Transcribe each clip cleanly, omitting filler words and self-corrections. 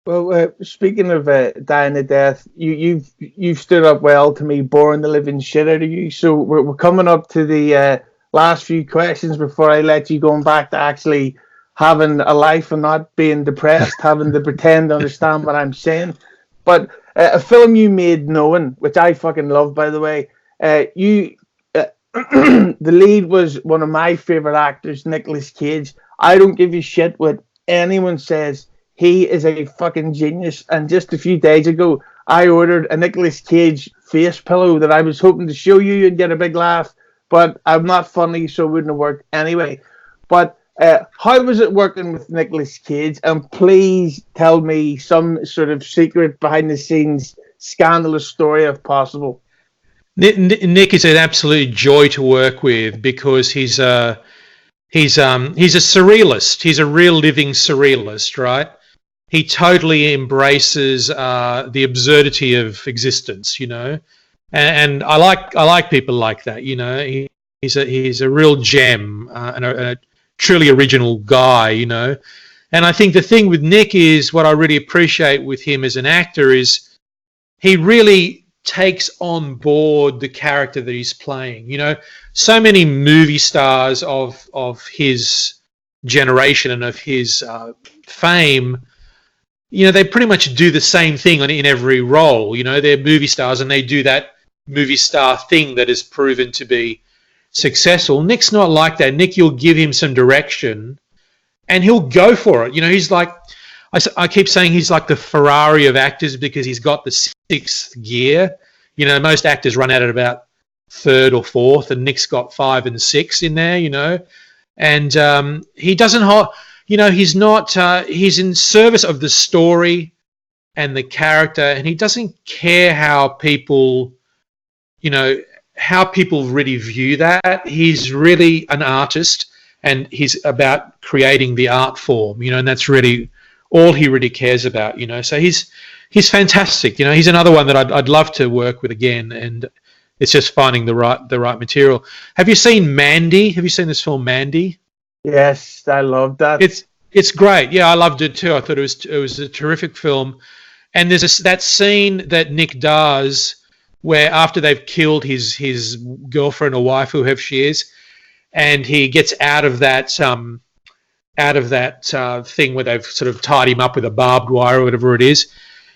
Well, speaking of dying to death, you've stood up well to me, boring the living shit out of you. So we're coming up to the last few questions before I let you going back to actually having a life and not being depressed, having to pretend to understand what I'm saying. But a film you made, Knowing, which I fucking love, by the way. You the lead was one of my favorite actors, Nicolas Cage. I don't give a shit what anyone says. He is a fucking genius. And just a few days ago, I ordered a Nicolas Cage face pillow that I was hoping to show you and get a big laugh. But I'm not funny, so it wouldn't have worked anyway. But how was it working with Nicolas Cage? And please tell me some sort of secret behind the scenes scandalous story if possible. Nick is an absolute joy to work with because he's a surrealist. He's a real living surrealist, right? He totally embraces the absurdity of existence, and I like people like that, he's a real gem and a truly original guy, And I think the thing with Nick is what I really appreciate with him as an actor is he really takes on board the character that he's playing. So many movie stars of his generation and of his fame, they pretty much do the same thing in every role. They're movie stars and they do that movie star thing that is proven to be successful. Nick's not like that. Nick, you'll give him some direction and he'll go for it. He's like, I keep saying he's like the Ferrari of actors because he's got the sixth gear. Most actors run out at about third or fourth, and Nick's got 5 and 6 in there, And he doesn't, he's not, he's in service of the story and the character, and he doesn't care how people, how people really view that. He's really an artist, and he's about creating the art form, and that's really all he really cares about, So he's fantastic, He's another one that I'd love to work with again, and it's just finding the right material. Have you seen Mandy? Have you seen this film Mandy? Yes, I love that. It's great. Yeah, I loved it too. I thought it was a terrific film. And there's that scene that Nick does where after they've killed his girlfriend or wife, whoever she is, and he gets out of that thing where they've sort of tied him up with a barbed wire or whatever it is,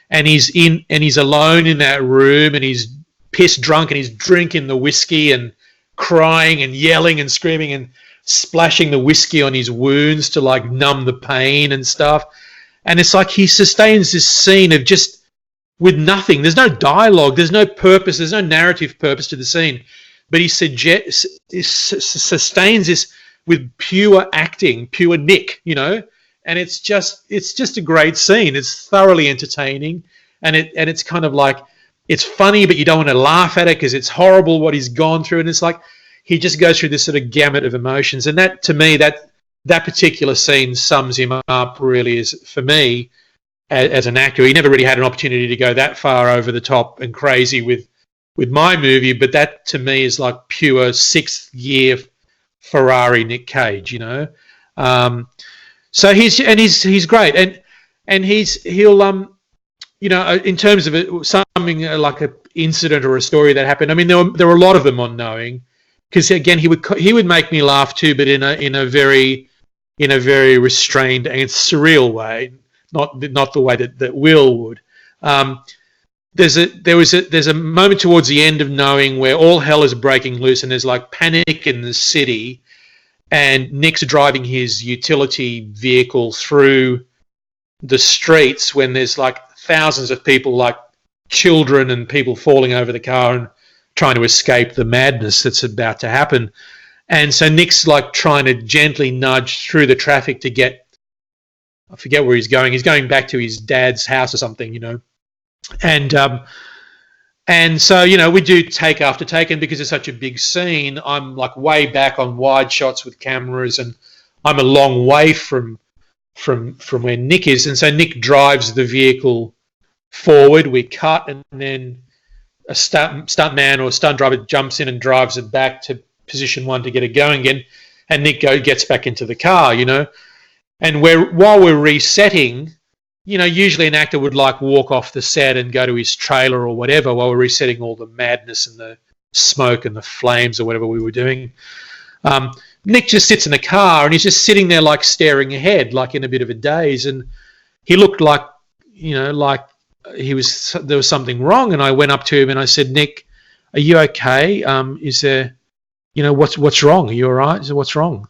and he's alone in that room and he's pissed drunk and he's drinking the whiskey and crying and yelling and screaming and splashing the whiskey on his wounds to like numb the pain and stuff. And it's like he sustains this scene of just with nothing. There's no dialogue, there's no purpose, there's no narrative purpose to the scene, but he sustains this with pure acting, pure Nick, and it's just a great scene. It's thoroughly entertaining, and it's kind of like it's funny, but you don't want to laugh at it because it's horrible what he's gone through, and it's like he just goes through this sort of gamut of emotions, and that to me that particular scene sums him up really as for me as an actor. He never really had an opportunity to go that far over the top and crazy with my movie, but that to me is like pure sixth gear Ferrari Nic Cage, So he's great, and he'll in terms of it, something like an incident or a story that happened. I mean, there were a lot of them on Knowing, because again he would make me laugh too, but in a very restrained and surreal way, not the way that Will would. There's a moment towards the end of Knowing where all hell is breaking loose and there's like panic in the city, and Nick's driving his utility vehicle through the streets when there's like thousands of people, like children and people falling over the car and trying to escape the madness that's about to happen. And so Nick's like trying to gently nudge through the traffic to get, I forget where he's going. He's going back to his dad's house or something, And so, we do take after take, and because it's such a big scene, I'm like way back on wide shots with cameras, and I'm a long way from where Nick is. And so Nick drives the vehicle forward, we cut, and then a stuntman or stunt driver jumps in and drives it back to position 1 to get it going again, and Nick gets back into the car, And while we're resetting, usually an actor would like walk off the set and go to his trailer or whatever while we're resetting all the madness and the smoke and the flames or whatever we were doing. Nick just sits in the car and he's just sitting there like staring ahead, like in a bit of a daze, and he looked like, like there was something wrong. And I went up to him and I said, "Nick, are you okay? Is there, what's wrong? Are you all right?" I said, "What's wrong?"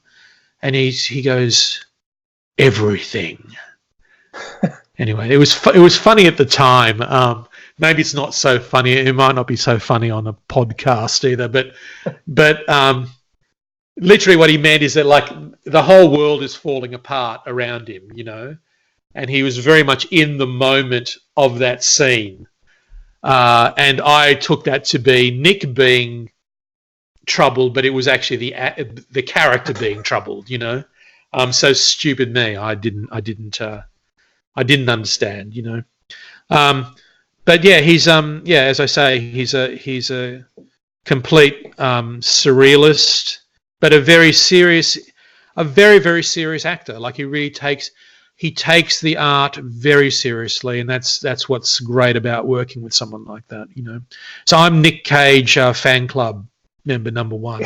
And he goes, "Everything." Anyway, it was funny at the time. Maybe it's not so funny. It might not be so funny on a podcast either. But literally, what he meant is that like the whole world is falling apart around him, and he was very much in the moment of that scene. And I took that to be Nick being troubled, but it was actually the character being troubled. So stupid me. I didn't understand. But yeah, he's as I say, he's a complete surrealist, but a very very serious actor. Like he takes the art very seriously, and that's what's great about working with someone like that. So I'm Nic Cage fan club member number 1.